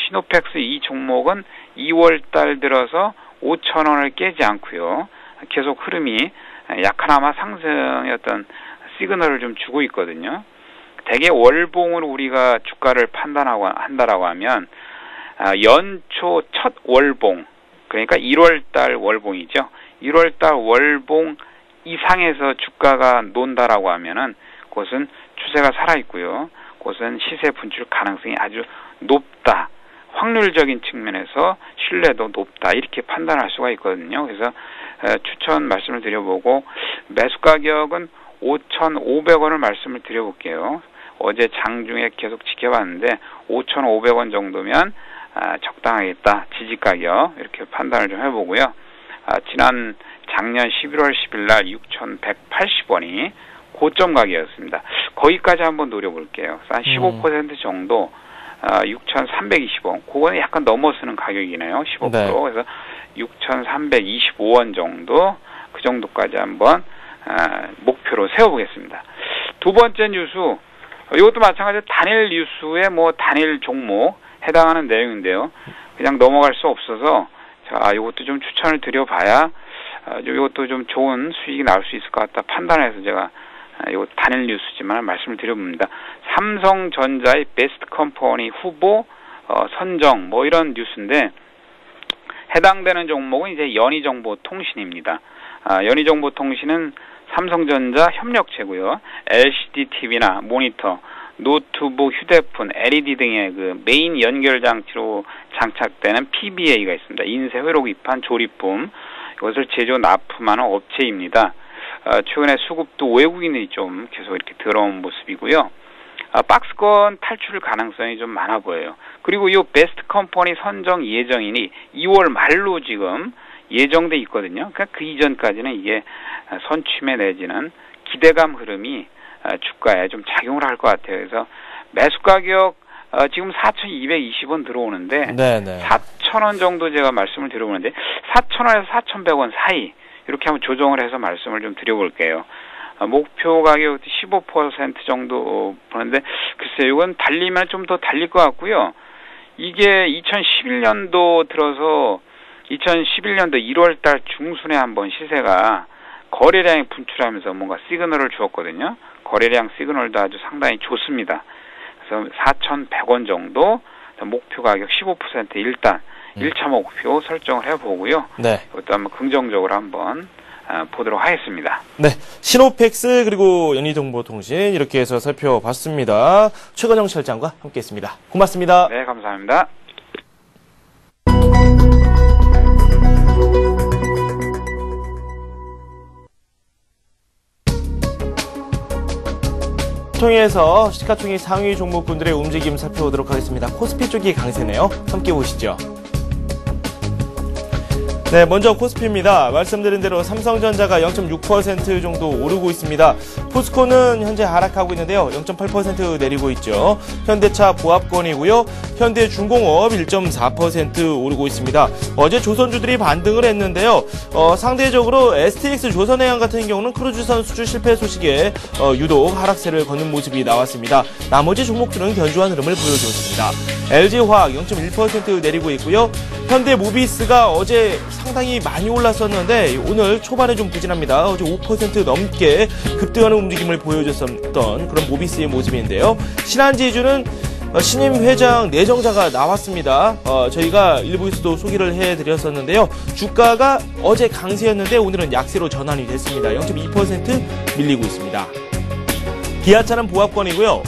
시노펙스 이 종목은 2월 달 들어서 5,000원을 깨지 않고요. 계속 흐름이 약하나마 상승의 어떤 시그널을 좀 주고 있거든요. 대개 월봉으로 우리가 주가를 판단하고 한다라고 하면 연초 첫 월봉, 그러니까 1월 달 월봉이죠. 1월 달 월봉 이상에서 주가가 논다라고 하면은 그것은 추세가 살아있고요. 그것은 시세 분출 가능성이 아주 높다. 확률적인 측면에서 신뢰도 높다. 이렇게 판단할 수가 있거든요. 그래서 추천 말씀을 드려보고 매수 가격은 5,500원을 말씀을 드려볼게요. 어제 장중에 계속 지켜봤는데 5,500원 정도면 적당하겠다. 지지 가격 이렇게 판단을 좀 해보고요. 지난 작년 11월 10일 날 6,180원이 고점 가격이었습니다. 거기까지 한번 노려볼게요. 한 15% 정도 6,320원. 그거는 약간 넘어서는 가격이네요. 15%. 네. 그래서 6,325원 정도 그 정도까지 한번 목표로 세워보겠습니다. 두 번째 뉴스, 이것도 마찬가지로 단일 뉴스의 뭐 단일 종목 해당하는 내용인데요. 그냥 넘어갈 수 없어서 자, 이것도 좀 추천을 드려봐야 이것도 좀 좋은 수익이 나올 수 있을 것 같다 판단해서 제가 이거 단일 뉴스지만 말씀을 드려봅니다. 삼성전자의 베스트 컴퍼니 후보 선정 뭐 이런 뉴스인데 해당되는 종목은 이제 연희정보통신입니다. 연희정보통신은 삼성전자 협력체고요. LCD TV나 모니터, 노트북, 휴대폰, LED 등의 그 메인 연결 장치로 장착되는 PBA가 있습니다. 인쇄, 회로, 기판, 조립품 이것을 제조 납품하는 업체입니다. 최근에 수급도 외국인이 좀 계속 이렇게 들어온 모습이고요. 박스권 탈출 가능성이 좀 많아 보여요. 그리고 이 베스트 컴퍼니 선정 예정인이 2월 말로 지금 예정돼 있거든요. 그러니까 그 이전까지는 이게 선취매 내지는 기대감 흐름이 주가에 좀 작용을 할 것 같아요. 그래서 매수 가격 지금 4,220원 들어오는데 네네. 4,000원 정도 제가 말씀을 드려보는데 4,000원에서 4,100원 사이 이렇게 한번 조정을 해서 말씀을 좀 드려볼게요. 목표 가격 15% 정도 보는데 글쎄요, 이건 달리면 좀 더 달릴 것 같고요. 이게 2011년도 들어서 2011년도 1월 달 중순에 한번 시세가 거래량이 분출하면서 뭔가 시그널을 주었거든요. 거래량 시그널도 아주 상당히 좋습니다. 그래서 4,100원 정도 목표 가격 15% 일단 1차 목표 설정을 해보고요. 네. 이것도 한번 긍정적으로 한번 보도록 하겠습니다. 네, 시노펙스 그리고 연희정보통신 이렇게 해서 살펴봤습니다. 최건영 실장과 함께했습니다. 고맙습니다. 네, 감사합니다. 통해서 시가총액 상위 종목군들의 움직임 살펴보도록 하겠습니다. 코스피 쪽이 강세네요. 함께 보시죠. 네, 먼저 코스피입니다. 말씀드린 대로 삼성전자가 0.6% 정도 오르고 있습니다. 포스코는 현재 하락하고 있는데요. 0.8% 내리고 있죠. 현대차 보합권이고요. 현대중공업 1.4% 오르고 있습니다. 어제 조선주들이 반등을 했는데요. 상대적으로 STX 조선해양 같은 경우는 크루즈선 수주 실패 소식에 유독 하락세를 걷는 모습이 나왔습니다. 나머지 종목들은 견조한 흐름을 보여주었습니다. LG화학 0.1% 내리고 있고요. 현대모비스가 어제 상당히 많이 올랐었는데 오늘 초반에 좀 부진합니다. 어제 5% 넘게 급등하는 움직임을 보여줬었던 그런 모비스의 모습인데요. 신한지주는 신임 회장 내정자가 나왔습니다. 저희가 일부에서도 소개를 해드렸었는데요. 주가가 어제 강세였는데 오늘은 약세로 전환이 됐습니다. 0.2% 밀리고 있습니다. 기아차는 보합권이고요.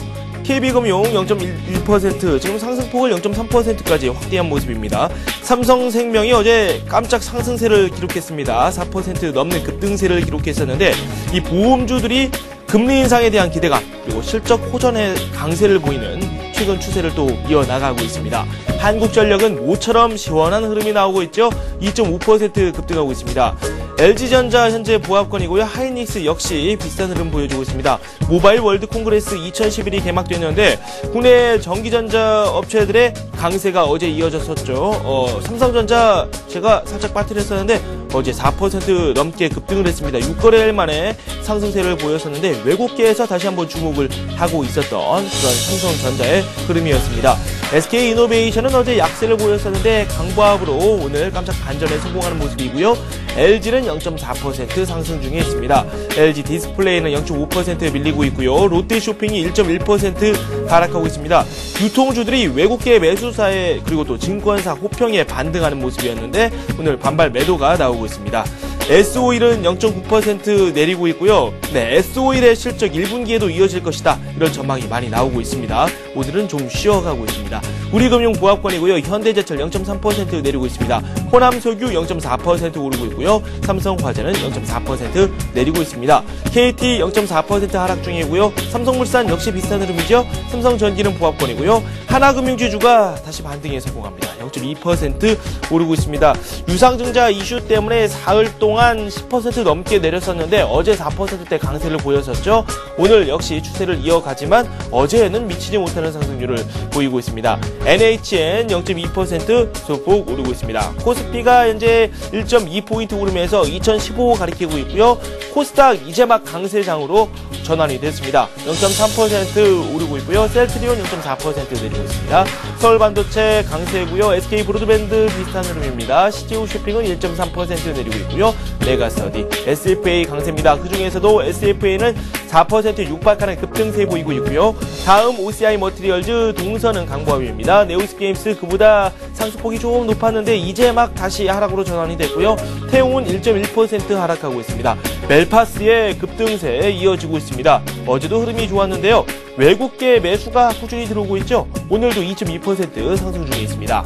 KB금융 0.1%, 지금 상승폭을 0.3%까지 확대한 모습입니다. 삼성생명이 어제 깜짝 상승세를 기록했습니다. 4% 넘는 급등세를 기록했었는데 이 보험주들이 금리 인상에 대한 기대감 그리고 실적 호전의 강세를 보이는 최근 추세를 또 이어나가고 있습니다. 한국전력은 모처럼 시원한 흐름이 나오고 있죠. 2.5% 급등하고 있습니다. LG전자 현재 보합권이고요. 하이닉스 역시 비슷한 흐름 보여주고 있습니다. 모바일 월드 콩그레스 2011이 개막됐는데 국내 전기전자 업체들의 강세가 어제 이어졌었죠. 삼성전자 제가 살짝 빠뜨렸었는데 어제 4% 넘게 급등을 했습니다. 6거래일 만에 상승세를 보였었는데 외국계에서 다시 한번 주목을 하고 있었던 그런 삼성전자의 흐름이었습니다. SK이노베이션은 어제 약세를 보였었는데 강보합으로 오늘 깜짝 반전에 성공하는 모습이고요. LG는 0.4% 상승 중에 있습니다. LG 디스플레이는 0.5% 밀리고 있고요. 롯데쇼핑이 1.1% 하락하고 있습니다. 유통주들이 외국계 매수사에 그리고 또 증권사 호평에 반등하는 모습이었는데 오늘 반발 매도가 나오고 있습니다. S-오일은 0.9% 내리고 있고요. 네, S-오일의 실적 1분기에도 이어질 것이다. 이런 전망이 많이 나오고 있습니다. 오늘은 좀 쉬어가고 있습니다. 우리금융 보합권이고요. 현대제철 0.3% 내리고 있습니다. 호남석유 0.4% 오르고 있고요. 삼성화재는 0.4% 내리고 있습니다. KT 0.4% 하락 중이고요. 삼성물산 역시 비슷한 흐름이죠. 삼성전기는 보합권이고요. 하나금융지주가 다시 반등에 성공합니다. 0.2% 오르고 있습니다. 유상증자 이슈 때문에 사흘 동안 10% 넘게 내렸었는데 어제 4%대 강세를 보였었죠. 오늘 역시 추세를 이어가지만 어제는 미치지 못하는 상승률을 보이고 있습니다. NHN 0.2% 소폭 오르고 있습니다. 코스피가 현재 1.2포인트 오르면서 2015 가리키고 있고요. 코스닥 이제 막 강세장으로 전환이 됐습니다. 0.3% 오르고 있고요. 셀트리온 0.4% 내리고 있습니다. 서울반도체 강세고요. SK브로드밴드 비슷한 흐름입니다. CJO 쇼핑은 1.3% 내리고 있고요. 메가스터디, SFA 강세입니다. 그 중에서도 SFA는 4% 육박하는 급등세 보이고 있고요. 다음 OCI 머티리얼즈 동선은 강보합입니다. 네오스게임스 그보다 상승폭이 조금 높았는데 이제 막 다시 하락으로 전환이 됐고요. 태용은 1.1% 하락하고 있습니다. 멜파스의 급등세에 이어지고 있습니다. 어제도 흐름이 좋았는데요. 외국계 매수가 꾸준히 들어오고 있죠. 오늘도 2.2% 상승 중에 있습니다.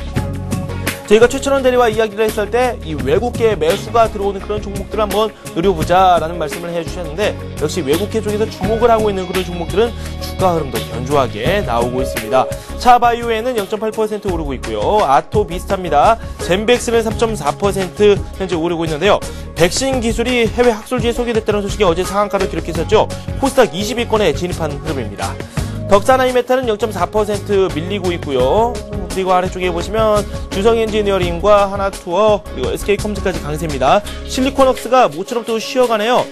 저희가 최철원 대리와 이야기를 했을 때 이 외국계 매수가 들어오는 그런 종목들을 한번 노려보자라는 말씀을 해주셨는데 역시 외국계 쪽에서 주목을 하고 있는 그런 종목들은 주가 흐름도 견조하게 나오고 있습니다. 차바이오에는 0.8% 오르고 있고요. 아토 비슷합니다. 젠백스는 3.4% 현재 오르고 있는데요. 백신 기술이 해외 학술지에 소개됐다는 소식이 어제 상한가를 기록했었죠. 코스닥 20위권에 진입한 흐름입니다. 덕산하이메탈은 0.4% 밀리고 있고요. 그리고 아래쪽에 보시면 주성엔지니어링과 하나투어 그리고 SK컴즈까지 강세입니다. 실리콘웍스가 모처럼 또 쉬어가네요.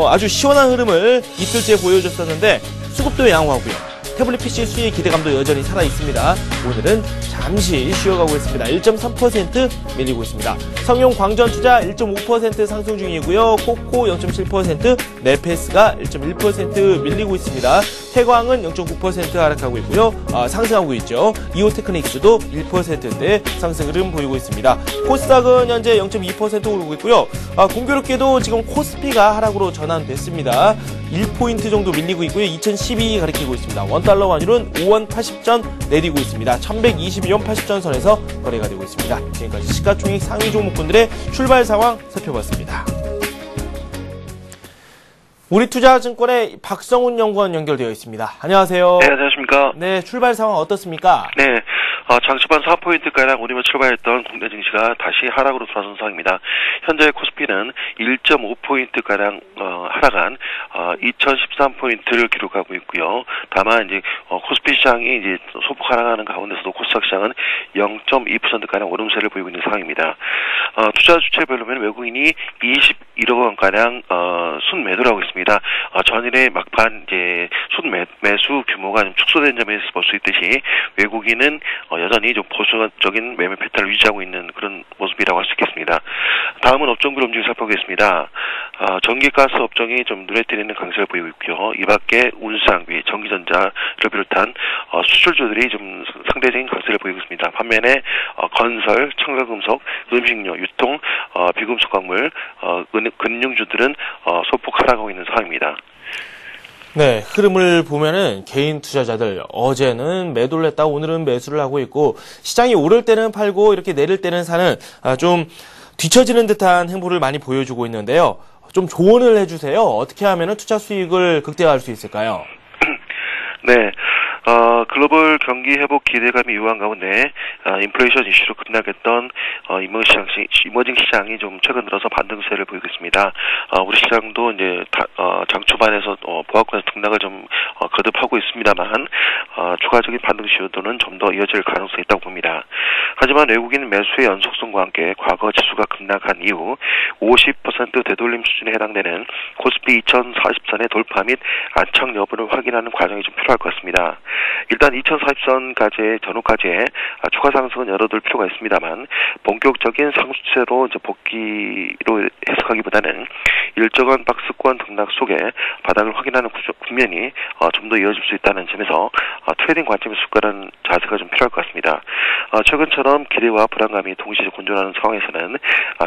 아주 시원한 흐름을 이틀째 보여줬었는데 수급도 양호하고요. 태블릿 PC 수익 기대감도 여전히 살아있습니다. 오늘은 잠시 쉬어가고 있습니다. 1.3% 밀리고 있습니다. 성용 광전투자 1.5% 상승 중이고요. 코코 0.7%, 네페스가 1.1% 밀리고 있습니다. 태광은 0.9% 하락하고 있고요. 상승하고 있죠. 이오테크닉스도 1%대 상승 흐름 보이고 있습니다. 코스닥은 현재 0.2% 오르고 있고요. 공교롭게도 지금 코스피가 하락으로 전환됐습니다. 1포인트 정도 밀리고 있고요. 2012 가리키고 있습니다. 원달러 환율은 5원 80전 내리고 있습니다. 1122원 80전 선에서 거래가 되고 있습니다. 지금까지 시가총액 상위 종목군들의 출발 상황 살펴봤습니다. 우리투자증권의 박성훈 연구원 연결되어 있습니다. 안녕하세요. 네, 안녕하십니까. 네, 출발 상황 어떻습니까? 네, 장초반 4포인트가량 오르며 출발했던 국내 증시가 다시 하락으로 돌아선 상황입니다. 현재 코스피는 1.5포인트가량 하락한 2013포인트를 기록하고 있고요. 다만 이제 코스피 시장이 이제 소폭 하락하는 가운데서도 코스닥 시장은 0.2%가량 오름세를 보이고 있는 상황입니다. 투자 주체별로면 외국인이 21억 원가량 순매도를 하고 있습니다. 전일의 막판 이제 순매수 규모가 좀 축소된 점에서 볼 수 있듯이 외국인은 여전히 좀 보수적인 매매 패턴을 유지하고 있는 그런 모습이라고 할 수 있겠습니다. 다음은 업종별 움직임 살펴보겠습니다. 전기가스 업종이 좀 눈에 띄는 강세를 보이고 있고요. 이 밖에 운수장비, 전기전자를 비롯한 수출주들이 좀 상대적인 강세를 보이고 있습니다. 반면에 건설, 첨가금속, 음식료, 유통, 비금속 광물, 금융주들은 소폭 하락하고 있는 상황입니다. 네, 흐름을 보면은 개인 투자자들 어제는 매도를 했다 오늘은 매수를 하고 있고 시장이 오를 때는 팔고 이렇게 내릴 때는 사는 좀 뒤처지는 듯한 행보를 많이 보여주고 있는데요. 좀 조언을 해주세요. 어떻게 하면은 투자 수익을 극대화할 수 있을까요? 네. 글로벌 경기 회복 기대감이 유효한 가운데 인플레이션 이슈로 급락했던 이머징 시장이 좀 최근 들어서 반등세를 보이고 있습니다. 우리 시장도 이제 장 초반에서 보합권에서 등락을 좀 거듭하고 있습니다만 추가적인 반등 시도는 좀 더 이어질 가능성이 있다고 봅니다. 하지만 외국인 매수의 연속성과 함께 과거 지수가 급락한 이후 50% 되돌림 수준에 해당되는 코스피 2040선의 돌파 및 안착 여부를 확인하는 과정이 좀 필요할 것 같습니다. 일단 2040선까지의 전후까지의 추가 상승은 열어둘 필요가 있습니다만 본격적인 상승세로 이제 복귀로 해석하기보다는 일정한 박스권 등락 속에 바닥을 확인하는 국면이 좀 더 이어질 수 있다는 점에서 트레이딩 관점에서 숙고하는 자세가 좀 필요할 것 같습니다. 최근처럼 기대와 불안감이 동시에 곤존하는 상황에서는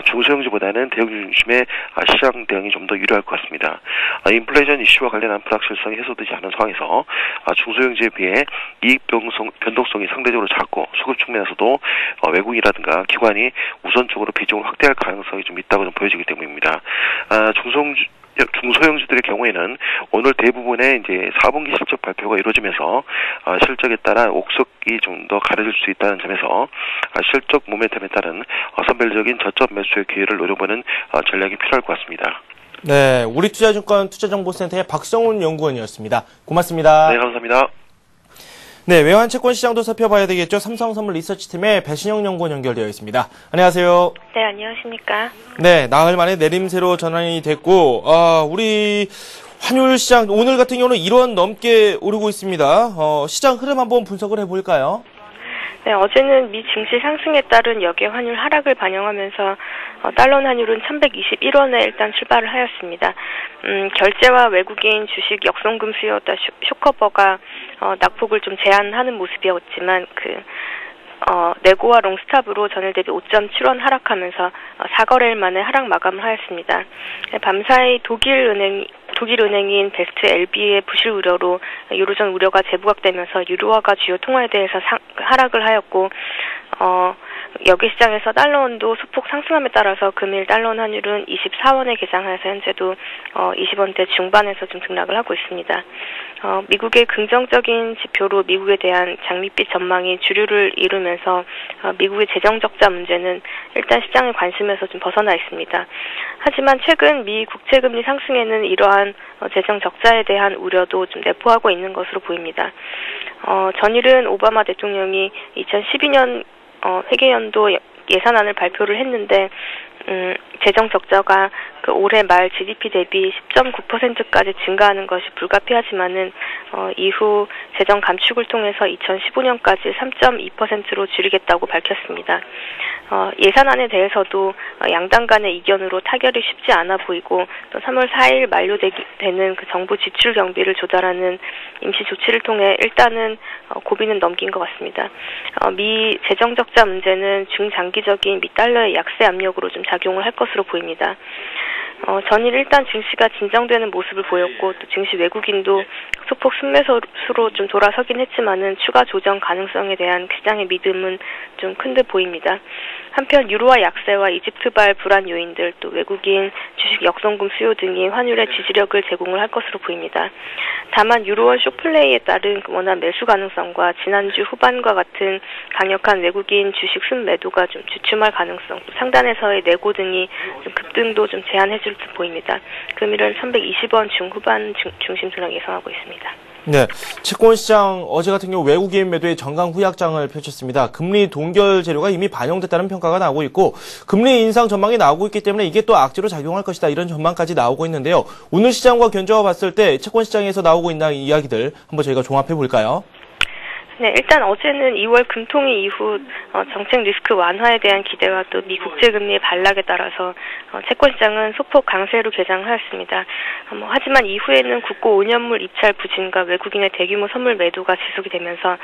중소형주보다는 대형 중심의 시장 대응이 좀 더 유리할 것 같습니다. 인플레이션 이슈와 관련한 불확실성이 해소되지 않은 상황에서 중소형주에 비해 이익 변동성이 상대적으로 작고 수급 측면에서도 외국인이라든가 기관이 우선적으로 비중을 확대할 가능성이 좀 있다고 좀 보여지기 때문입니다. 중소형주들의 경우에는 오늘 대부분의 이제 4분기 실적 발표가 이루어지면서 실적에 따라 옥석이 좀 더 가려질 수 있다는 점에서 실적 모멘텀에 따른 선별적인 저점 매수의 기회를 노려보는 전략이 필요할 것 같습니다. 네, 우리투자증권 투자정보센터의 박성훈 연구원이었습니다. 고맙습니다. 네, 감사합니다. 네, 외환채권 시장도 살펴봐야 되겠죠. 삼성선물 리서치팀의 배신영 연구원 연결되어 있습니다. 안녕하세요. 네, 안녕하십니까. 네, 나흘 만에 내림세로 전환이 됐고, 우리 환율 시장 오늘 같은 경우는 1원 넘게 오르고 있습니다. 시장 흐름 한번 분석을 해볼까요? 네, 어제는 미 증시 상승에 따른 역의 환율 하락을 반영하면서 달러 환율은 1121원에 일단 출발을 하였습니다. 결제와 외국인 주식 역송금 수요였다 쇼커버가 낙폭을 좀 제한하는 모습이었지만 네고와 롱스탑으로 전일 대비 5.7원 하락하면서 4거래일 만에 하락 마감을 하였습니다. 밤사이 독일은행인 베스트 LB의 부실 우려로 유로존 우려가 재부각되면서 유로화가 주요 통화에 대해서 하락을 하였고 여기 시장에서 달러원도 소폭 상승함에 따라서 금일 달러원 환율은 24원에 개장하여서 현재도 20원대 중반에서 좀 등락을 하고 있습니다. 미국의 긍정적인 지표로 미국에 대한 장밋빛 전망이 주류를 이루면서 미국의 재정 적자 문제는 일단 시장의 관심에서 좀 벗어나 있습니다. 하지만 최근 미 국채금리 상승에는 이러한 재정 적자에 대한 우려도 좀 내포하고 있는 것으로 보입니다. 전일은 오바마 대통령이 2012년 회계연도 예산안을 발표를 했는데 재정 적자가 올해 말 GDP 대비 10.9%까지 증가하는 것이 불가피하지만은 이후 재정 감축을 통해서 2015년까지 3.2%로 줄이겠다고 밝혔습니다. 예산안에 대해서도 양당 간의 이견으로 타결이 쉽지 않아 보이고 또 3월 4일 만료되는 그 정부 지출 경비를 조달하는 임시 조치를 통해 일단은 고비는 넘긴 것 같습니다. 미 재정 적자 문제는 중장기적인 미 달러의 약세 압력으로 좀 작용을 할 것으로 보입니다. 전일 일단 증시가 진정되는 모습을 보였고 또 증시 외국인도 소폭 순매수로 좀 돌아서긴 했지만은 추가 조정 가능성에 대한 시장의 믿음은 좀 큰 듯 보입니다. 한편 유로화 약세와 이집트발 불안 요인들 또 외국인 주식 역성금 수요 등이 환율의 지지력을 제공을 할 것으로 보입니다. 다만 유로원 쇼플레이에 따른 원화 매수 가능성과 지난주 후반과 같은 강력한 외국인 주식 순매도가 좀 주춤할 가능성, 상단에서의 내고 등이 좀 급등도 좀 제한해줄 듯 보입니다. 금일은 1120원 중후반 중심 순항 예상하고 있습니다. 네, 채권 시장 어제 같은 경우 외국인 매도의 정강 후약장을 펼쳤습니다. 금리 동결 재료가 이미 반영됐다는 평가가 나오고 있고 금리 인상 전망이 나오고 있기 때문에 이게 또 악재로 작용할 것이다 이런 전망까지 나오고 있는데요. 오늘 시장과 견주어 봤을 때 채권 시장에서 나오고 있는 이야기들 한번 저희가 종합해 볼까요? 네, 일단 어제는 2월 금통위 이후 정책 리스크 완화에 대한 기대와 또 미 국제금리의 반락에 따라서 채권시장은 소폭 강세로 개장하였습니다. 하지만 이후에는 국고 5년물 입찰 부진과 외국인의 대규모 선물 매도가 지속이 되면서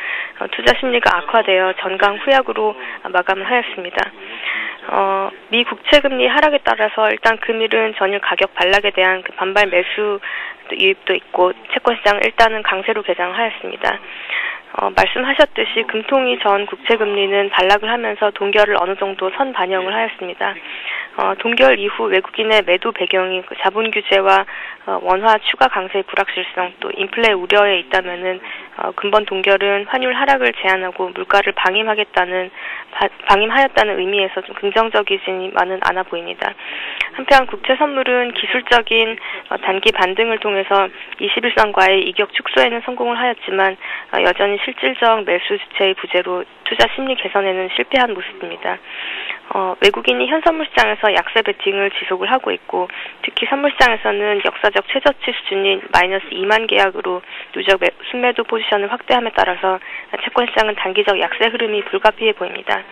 투자 심리가 악화되어 전강 후약으로 마감을 하였습니다. 미 국채금리 하락에 따라서 일단 금일은 전일 가격 반락에 대한 그 반발 매수 유입도 있고 채권시장은 일단은 강세로 개장하였습니다. 말씀하셨듯이 금통위 전 국채금리는 반락을 하면서 동결을 어느 정도 선 반영을 하였습니다. 동결 이후 외국인의 매도 배경이 그 자본 규제와 원화 추가 강세의 불확실성 또 인플레 우려에 있다면은 근본 동결은 환율 하락을 제한하고 물가를 방임하였다는 의미에서 좀 긍정적이지만은 않아 보입니다. 한편 국채 선물은 기술적인 단기 반등을 통해서 21선과의 이격 축소에는 성공을 하였지만 여전히 실질적 매수 주체의 부재로 투자 심리 개선에는 실패한 모습입니다. 외국인이 현 선물 시장에서 약세 베팅을 지속을 하고 있고 특히 선물 시장에서는 역사적 최저치 수준인 마이너스 2만 계약으로 누적 순매도 포지션을 확대함에 따라서 채권 시장은 단기적 약세 흐름이 불가피해 보입니다.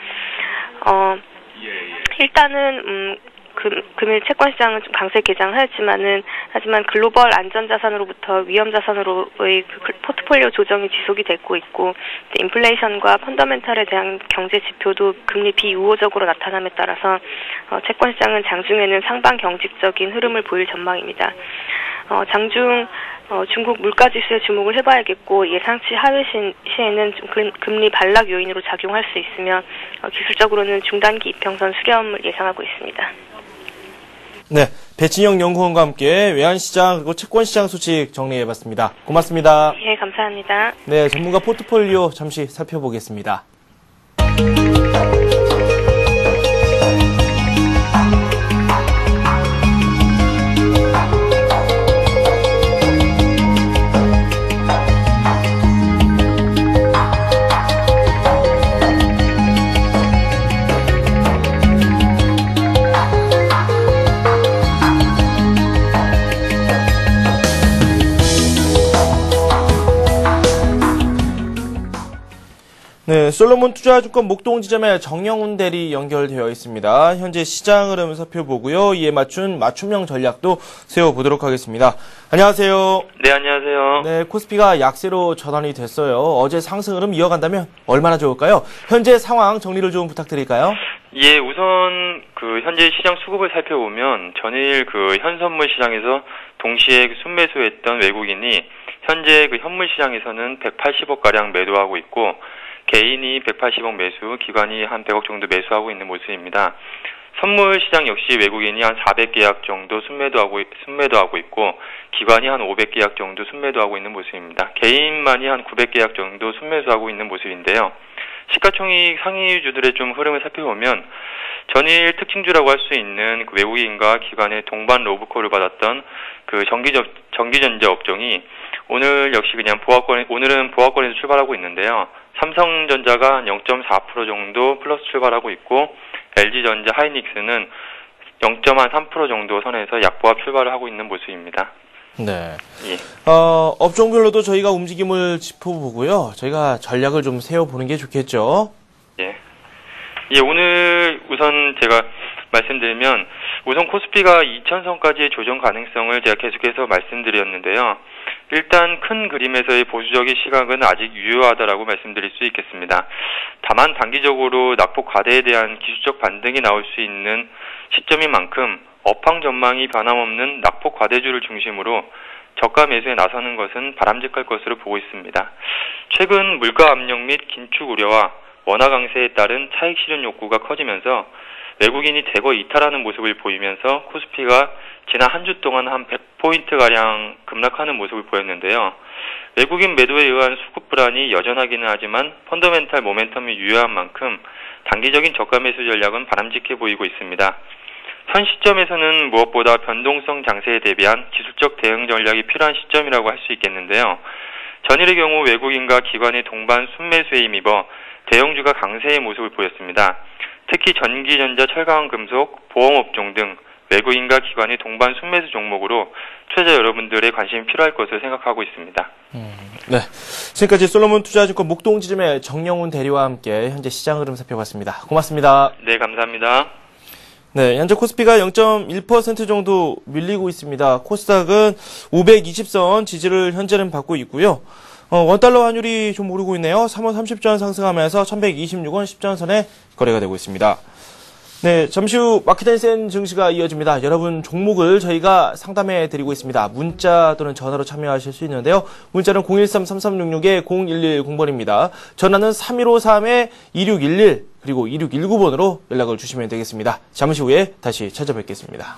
일단은 금일 채권 시장은 좀 강세 하지만 글로벌 안전자산으로부터 위험자산으로의 포트폴리오 조정이 지속이 되고 있고 인플레이션과 펀더멘탈에 대한 경제 지표도 금리 비우호적으로 나타남에 따라서 채권 시장은 장중에는 상방 경직적인 흐름을 보일 전망입니다. 장중 중국 물가지수에 주목을 해봐야겠고 예상치 하회 시에는 좀 금리 반락 요인으로 작용할 수 있으며 기술적으로는 중단기 이평선 수렴을 예상하고 있습니다. 네, 배진영 연구원과 함께 외환시장 그리고 채권시장 소식 정리해봤습니다. 고맙습니다. 예, 감사합니다. 네, 전문가 포트폴리오 잠시 살펴보겠습니다. 네, 솔로몬 투자증권 목동 지점에 정영훈 대리 연결되어 있습니다. 현재 시장 흐름 살펴보고요. 이에 맞춘 맞춤형 전략도 세워보도록 하겠습니다. 안녕하세요. 네, 안녕하세요. 네, 코스피가 약세로 전환이 됐어요. 어제 상승 흐름 이어간다면 얼마나 좋을까요? 현재 상황 정리를 좀 부탁드릴까요? 예, 우선 현재 시장 수급을 살펴보면 전일 현선물 시장에서 동시에 순매수했던 외국인이 현재 현물 시장에서는 180억 가량 매도하고 있고 개인이 180억 매수, 기관이 한 100억 정도 매수하고 있는 모습입니다. 선물 시장 역시 외국인이 한 400계약 정도 순매도하고 있고 기관이 한 500계약 정도 순매도하고 있는 모습입니다. 개인만이 한 900계약 정도 순매수하고 있는 모습인데요. 시가총액 상위주들의 좀 흐름을 살펴보면 전일 특징주라고 할 수 있는 외국인과 기관의 동반 로브콜을 받았던 전기전자 업종이 오늘 역시 그냥 오늘은 보합권에서 출발하고 있는데요. 삼성전자가 한 0.4% 정도 플러스 출발하고 있고 LG전자, 하이닉스는 0.3% 정도 선에서 약보합 출발을 하고 있는 모습입니다. 네. 예. 업종별로도 저희가 움직임을 짚어보고요. 저희가 전략을 좀 세워보는 게 좋겠죠. 예. 예, 오늘 우선 제가 말씀드리면 우선 코스피가 2000선까지의 조정 가능성을 제가 계속해서 말씀드렸는데요. 일단 큰 그림에서의 보수적인 시각은 아직 유효하다라고 말씀드릴 수 있겠습니다. 다만 단기적으로 낙폭 과대에 대한 기술적 반등이 나올 수 있는 시점인 만큼 업황 전망이 변함없는 낙폭 과대주를 중심으로 저가 매수에 나서는 것은 바람직할 것으로 보고 있습니다. 최근 물가 압력 및 긴축 우려와 원화 강세에 따른 차익 실현 욕구가 커지면서 외국인이 대거 이탈하는 모습을 보이면서 코스피가 지난 한 주 동안 한 100포인트가량 급락하는 모습을 보였는데요. 외국인 매도에 의한 수급 불안이 여전하기는 하지만 펀더멘탈 모멘텀이 유효한 만큼 단기적인 저가 매수 전략은 바람직해 보이고 있습니다. 현 시점에서는 무엇보다 변동성 장세에 대비한 기술적 대응 전략이 필요한 시점이라고 할 수 있겠는데요. 전일의 경우 외국인과 기관의 동반 순매수에 힘입어 대형주가 강세의 모습을 보였습니다. 특히 전기, 전자, 철강, 금속, 보험업종 등 외국인과 기관의 동반 순매수 종목으로 투자자 여러분들의 관심이 필요할 것으로 생각하고 있습니다. 네, 지금까지 솔로몬 투자증권 목동지점의 정영훈 대리와 함께 현재 시장 흐름 살펴봤습니다. 고맙습니다. 네, 감사합니다. 네, 현재 코스피가 0.1% 정도 밀리고 있습니다. 코스닥은 520선 지지를 현재는 받고 있고요. 원달러 환율이 좀 오르고 있네요. 3원 30전 상승하면서 1126원 10전선에 거래가 되고 있습니다. 네, 잠시 후 마켓앤센 증시가 이어집니다. 여러분 종목을 저희가 상담해 드리고 있습니다. 문자 또는 전화로 참여하실 수 있는데요. 문자는 013-3366-0110번입니다. 전화는 3153-2611 그리고 2619번으로 연락을 주시면 되겠습니다. 잠시 후에 다시 찾아뵙겠습니다.